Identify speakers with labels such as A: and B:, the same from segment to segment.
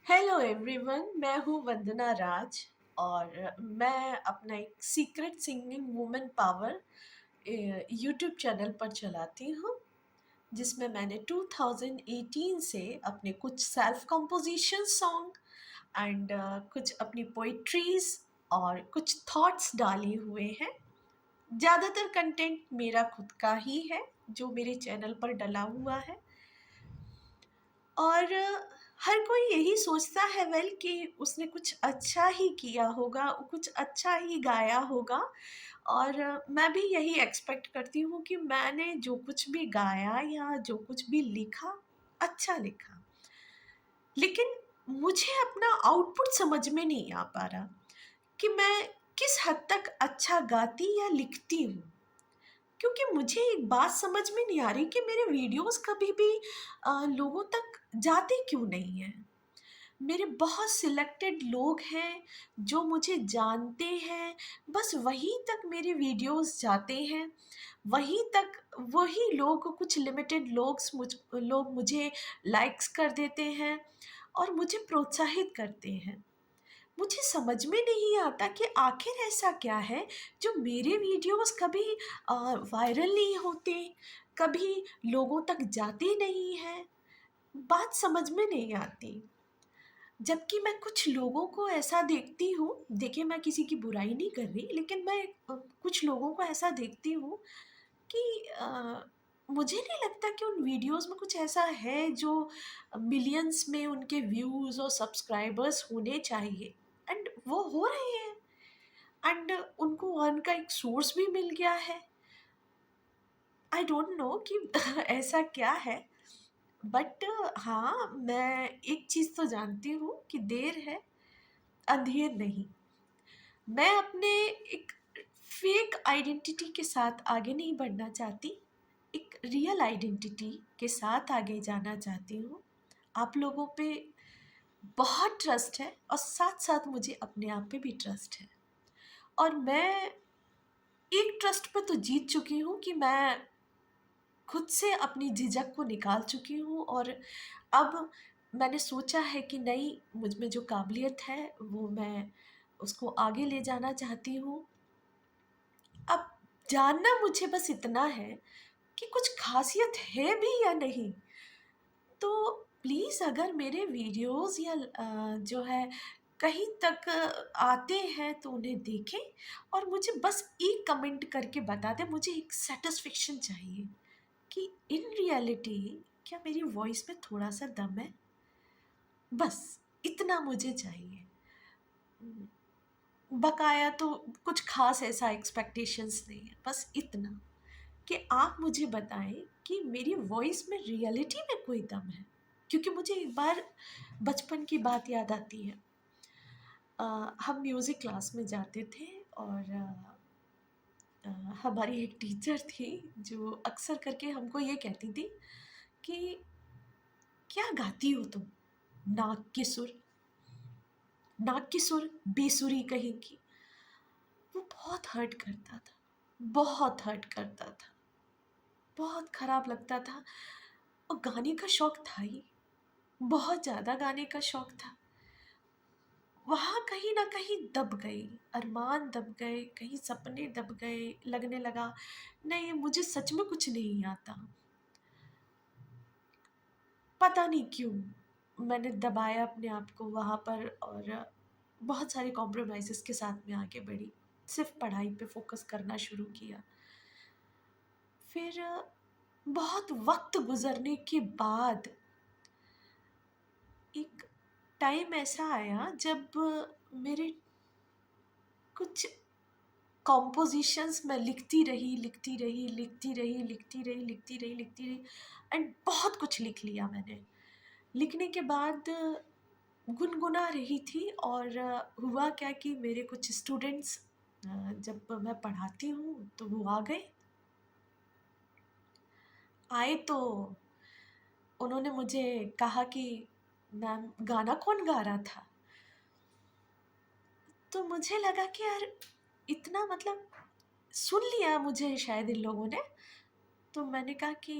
A: Hello everyone, मैं हूँ वंदना राज और मैं अपना एक secret singing women power YouTube channel पर चलाती हूँ, जिसमें मैंने 2018 से अपने कुछ सेल्फ कंपोजिशन सॉन्ग एंड कुछ अपनी पोइट्रीज और कुछ थॉट्स डाले हुए हैं। ज़्यादातर कंटेंट मेरा खुद का ही है जो मेरे चैनल पर डला हुआ है। और हर कोई यही सोचता है कि उसने कुछ अच्छा ही किया होगा, कुछ अच्छा ही गाया होगा। और मैं भी यही एक्सपेक्ट करती हूँ कि मैंने जो कुछ भी गाया या जो कुछ भी लिखा, अच्छा लिखा। लेकिन मुझे अपना आउटपुट समझ में नहीं आ पा रहा कि मैं किस हद तक अच्छा गाती या लिखती हूँ। क्योंकि मुझे एक बात समझ में नहीं आ रही कि मेरे वीडियोस कभी भी लोगों तक जाते क्यों नहीं हैं। मेरे बहुत सिलेक्टेड लोग हैं जो मुझे जानते हैं, बस वहीं तक मेरे वीडियोस जाते हैं। वहीं तक वही लोग, कुछ लिमिटेड लोग मुझे लाइक्स कर देते हैं और मुझे प्रोत्साहित करते हैं। मुझे समझ में नहीं आता कि आखिर ऐसा क्या है जो मेरे वीडियोस कभी वायरल नहीं होते, कभी लोगों तक जाते नहीं हैं। बात समझ में नहीं आती। जबकि मैं कुछ लोगों को ऐसा देखती हूँ, देखिए मैं किसी की बुराई नहीं कर रही, लेकिन मैं कुछ लोगों को ऐसा देखती हूँ कि मुझे नहीं लगता कि उन वीडियोस में कुछ ऐसा है जो मिलियंस में उनके व्यूज़ और सब्सक्राइबर्स होने चाहिए, एंड वो हो रहे हैं, एंड उनको अर्न का एक सोर्स भी मिल गया है। आई डोंट नो कि ऐसा क्या है, बट हाँ, मैं एक चीज़ तो जानती हूँ कि देर है, अंधेर नहीं। मैं अपने एक फेक आइडेंटिटी के साथ आगे नहीं बढ़ना चाहती, एक रियल आइडेंटिटी के साथ आगे जाना चाहती हूँ। आप लोगों पे बहुत ट्रस्ट है और साथ-साथ मुझे अपने आप पे भी ट्रस्ट है। और मैं एक ट्रस्ट पे तो जीत चुकी हूँ कि मैं खुद से अपनी झिझक को निकाल चुकी हूँ, और अब मैंने सोचा है कि नहीं, मुझ में जो काबिलियत है वो मैं उसको आगे ले जाना चाहती हूँ। अब जानना मुझे बस इतना है कि कुछ ख़ासियत है भी या नहीं। तो प्लीज़ अगर मेरे वीडियोज़ या जो है कहीं तक आते हैं तो उन्हें देखें और मुझे बस एक कमेंट करके बता दें। मुझे एक सैटिस्फैक्शन चाहिए कि इन रियलिटी क्या मेरी वॉइस में थोड़ा-सा दम है? बस इतना मुझे चाहिए। बकाया तो कुछ ख़ास ऐसा एक्सपेक्टेशंस नहीं है, बस इतना कि आप मुझे बताएँ कि मेरी वॉइस में रियलिटी में कोई दम है। क्योंकि मुझे एक बार बचपन की बात याद आती है। हम म्यूज़िक क्लास में जाते थे और अ, हमारी एक टीचर थी जो अक्सर करके हमको ये कहती थी कि क्या गाती हो तुम? नाक के सुर, नाक के सुर, बेसुरी कहीं की। वो बहुत हर्ट करता था, बहुत हर्ट करता था, बहुत खराब लगता था। और गाने का शौक था ही, बहुत ज़्यादा गाने का शौक था। वहाँ कहीं न कहीं दब गई, अरमान दब गए, कहीं सपने दब गए, लगने लगा नहीं, मुझे सच में कुछ नहीं आता। पता नहीं क्यों मैंने दबाया अपने आप को वहाँ पर और बहुत सारे कॉम्प्रोमाइज़ेज़ के साथ में आगे बढ़ी। सिर्फ़ पढ़ाई पे फ़ोकस करना शुरू किया। फिर बहुत वक़्त गुज़रने के बाद एक टाइम ऐसा आया जब मेरे कुछ कॉम्पोज़िशंस मैं लिखती रही, लिखती रही, लिखती रही, लिखती रही, लिखती रही, लिखती रही, एंड बहुत कुछ लिख लिया मैंने। लिखने के बाद गुनगुना रही थी और हुआ क्या कि मेरे कुछ स्टूडेंट्स, जब मैं पढ़ाती हूँ तो वो आ गए। आए तो उन्होंने मुझे कहा कि मैम, गाना कौन गा रहा था? तो मुझे लगा कि यार, इतना मतलब सुन लिया मुझे शायद इन लोगों ने। तो मैंने कहा कि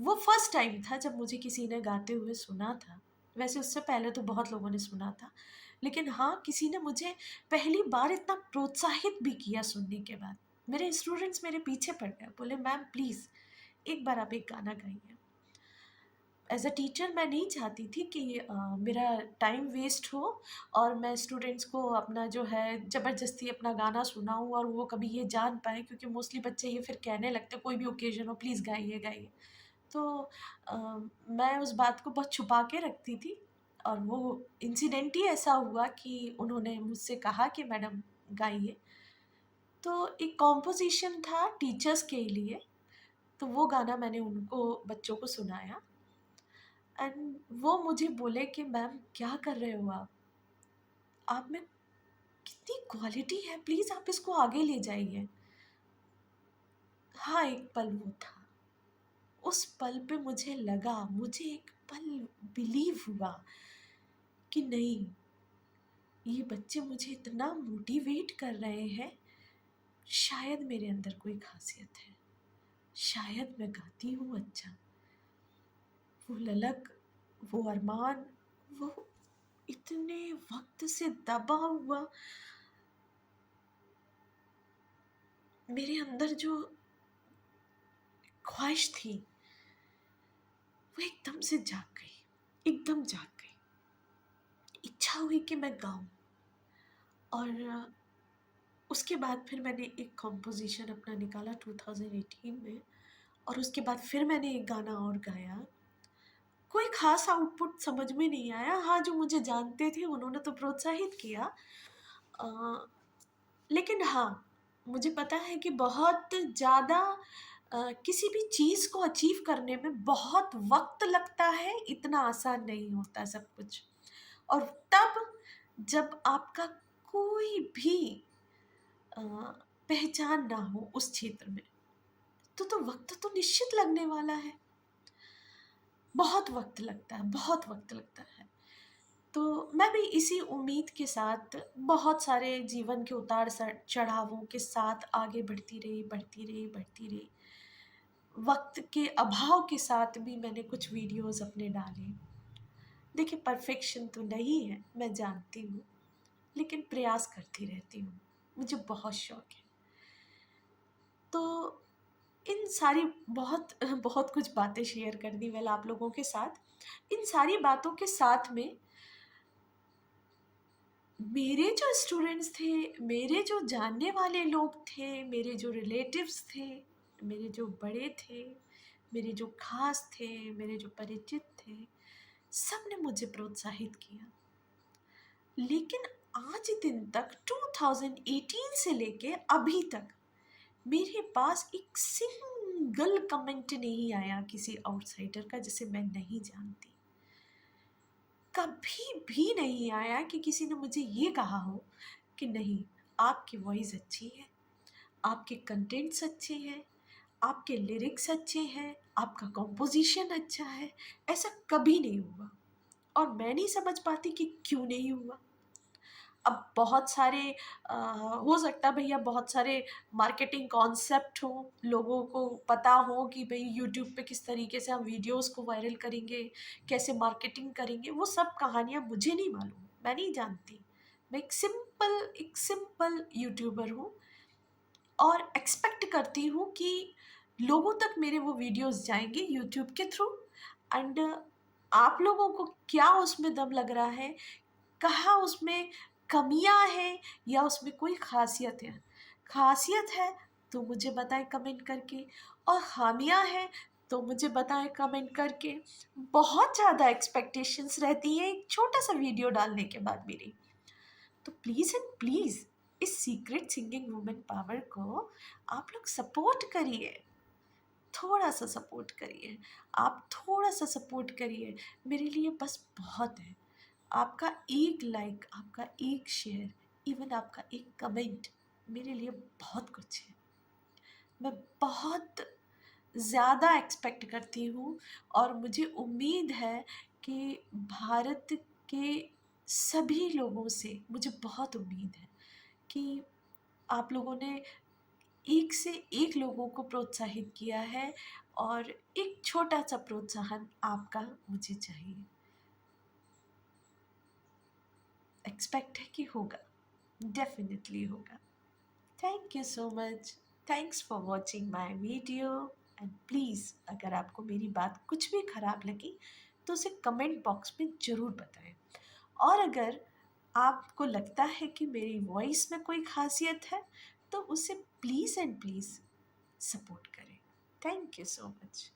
A: वो फर्स्ट टाइम था जब मुझे किसी ने गाते हुए सुना था। वैसे उससे पहले तो बहुत लोगों ने सुना था, लेकिन हाँ, किसी ने मुझे पहली बार इतना प्रोत्साहित भी किया सुनने के बाद। मेरे स्टूडेंट्स मेरे पीछे पड़ गए, बोले मैम प्लीज़ एक बार आप एक गाना गाइए। एज़ अ टीचर मैं नहीं चाहती थी कि मेरा टाइम वेस्ट हो और मैं स्टूडेंट्स को अपना जो है ज़बरदस्ती अपना गाना सुनाऊँ और वो कभी ये जान पाएँ, क्योंकि मोस्टली बच्चे ये फिर कहने लगते हैं कोई भी ओकेज़न हो प्लीज़ गाइए, गाइए। तो अ, मैं उस बात को बहुत छुपा के रखती थी और वो इंसिडेंट ही ऐसा हुआ कि उन्होंने मुझसे कहा कि मैडम गाइए। तो एक कॉम्पोज़िशन था टीचर्स के लिए, तो वो गाना मैंने उनको बच्चों को सुनाया एंड वो मुझे बोले कि मैम क्या कर रहे हो आप? आप में कितनी क्वालिटी है, प्लीज़ आप इसको आगे ले जाइए। हाँ, एक पल वो था। उस पल पे मुझे लगा, मुझे एक पल बिलीव हुआ कि नहीं, ये बच्चे मुझे इतना मोटिवेट कर रहे हैं, शायद मेरे अंदर कोई ख़ासियत है, शायद मैं गाती हूँ अच्छा। वो ललक, वो अरमान, वो इतने वक़्त से दबा हुआ मेरे अंदर जो ख्वाहिश थी, वो एकदम से जाग गई, एकदम जाग गई। इच्छा हुई कि मैं गाऊँ और उसके बाद फिर मैंने एक कॉम्पोज़िशन अपना निकाला 2018 में और उसके बाद फिर मैंने एक गाना और गाया। कोई ख़ास आउटपुट समझ में नहीं आया। हाँ, जो मुझे जानते थे उन्होंने तो प्रोत्साहित किया। अ, लेकिन हाँ, मुझे पता है कि बहुत ज़्यादा किसी भी चीज़ को अचीव करने में बहुत वक़्त लगता है, इतना आसान नहीं होता सब कुछ। और तब जब आपका कोई भी अ, पहचान ना हो उस क्षेत्र में, तो वक़्त तो निश्चित लगने वाला है। बहुत वक़्त लगता है, बहुत वक़्त लगता है। तो मैं भी इसी उम्मीद के साथ बहुत सारे जीवन के उतार चढ़ावों के साथ आगे बढ़ती रही, बढ़ती रही, बढ़ती रही। वक़्त के अभाव के साथ भी मैंने कुछ वीडियोज़ अपने डाले। देखिए परफ़ेक्शन तो नहीं है, मैं जानती हूँ, लेकिन प्रयास करती रहती हूँ। मुझे बहुत शौक है। तो इन सारी बहुत बहुत कुछ बातें शेयर कर दी मैंने आप लोगों के साथ। इन सारी बातों के साथ में मेरे जो स्टूडेंट्स थे, मेरे जो जानने वाले लोग थे, मेरे जो रिलेटिव्स थे, मेरे जो बड़े थे, मेरे जो ख़ास थे, मेरे जो परिचित थे, सबने मुझे प्रोत्साहित किया। लेकिन आज दिन तक 2018 से लेके अभी तक मेरे पास एक सिंगल कमेंट नहीं आया किसी आउटसाइडर का जिसे मैं नहीं जानती। कभी भी नहीं आया कि किसी ने मुझे ये कहा हो कि नहीं, आपकी वॉइस अच्छी है, आपके कंटेंट्स अच्छे हैं, आपके लिरिक्स अच्छे हैं, आपका कंपोज़िशन अच्छा है। ऐसा कभी नहीं हुआ और मैं नहीं समझ पाती कि क्यों नहीं हुआ। अब बहुत सारे हो सकता है भैया बहुत सारे मार्केटिंग कॉन्सेप्ट हों, लोगों को पता हो कि भई यूट्यूब पे किस तरीके से हम वीडियोज़ को वायरल करेंगे, कैसे मार्केटिंग करेंगे, वो सब कहानियाँ मुझे नहीं मालूम, मैं नहीं जानती। मैं एक सिंपल यूट्यूबर हूँ और एक्सपेक्ट करती हूँ कि लोगों तक मेरे वो वीडियोज़ जाएँगे यूट्यूब के थ्रू एंड आप लोगों को क्या उसमें दम लग रहा है, कहाँ उसमें कमियाँ हैं या उसमें कोई ख़ासियत है? ख़ासियत है तो मुझे बताएँ कमेंट करके और ख़ामियाँ हैं तो मुझे बताएँ कमेंट करके। बहुत ज़्यादा एक्सपेक्टेशंस रहती हैं एक छोटा-सा वीडियो डालने के बाद मेरी। तो प्लीज़ एंड प्लीज़ इस सीक्रेट सिंगिंग वुमन पावर को आप लोग सपोर्ट करिए। थोड़ा-सा सपोर्ट करिए। आप थोड़ा-सा सपोर्ट करिए, मेरे लिए बस बहुत है। आपका एक लाइक, आपका एक शेयर, इवन आपका एक कमेंट मेरे लिए बहुत कुछ है। मैं बहुत ज़्यादा एक्सपेक्ट करती हूँ और मुझे उम्मीद है कि भारत के सभी लोगों से मुझे बहुत उम्मीद है कि आप लोगों ने एक से एक लोगों को प्रोत्साहित किया है और एक छोटा-सा प्रोत्साहन आपका मुझे चाहिए। एक्सपेक्ट है कि होगा, डेफ़िनिटली होगा। Thank you so much. Thanks for watching my video and please अगर आपको मेरी बात कुछ भी ख़राब लगी तो उसे कमेंट बॉक्स में ज़रूर बताएं। और अगर आपको लगता है कि मेरी वॉइस में कोई ख़ासियत है तो उसे प्लीज़ एंड प्लीज़ सपोर्ट करें। Thank you so much.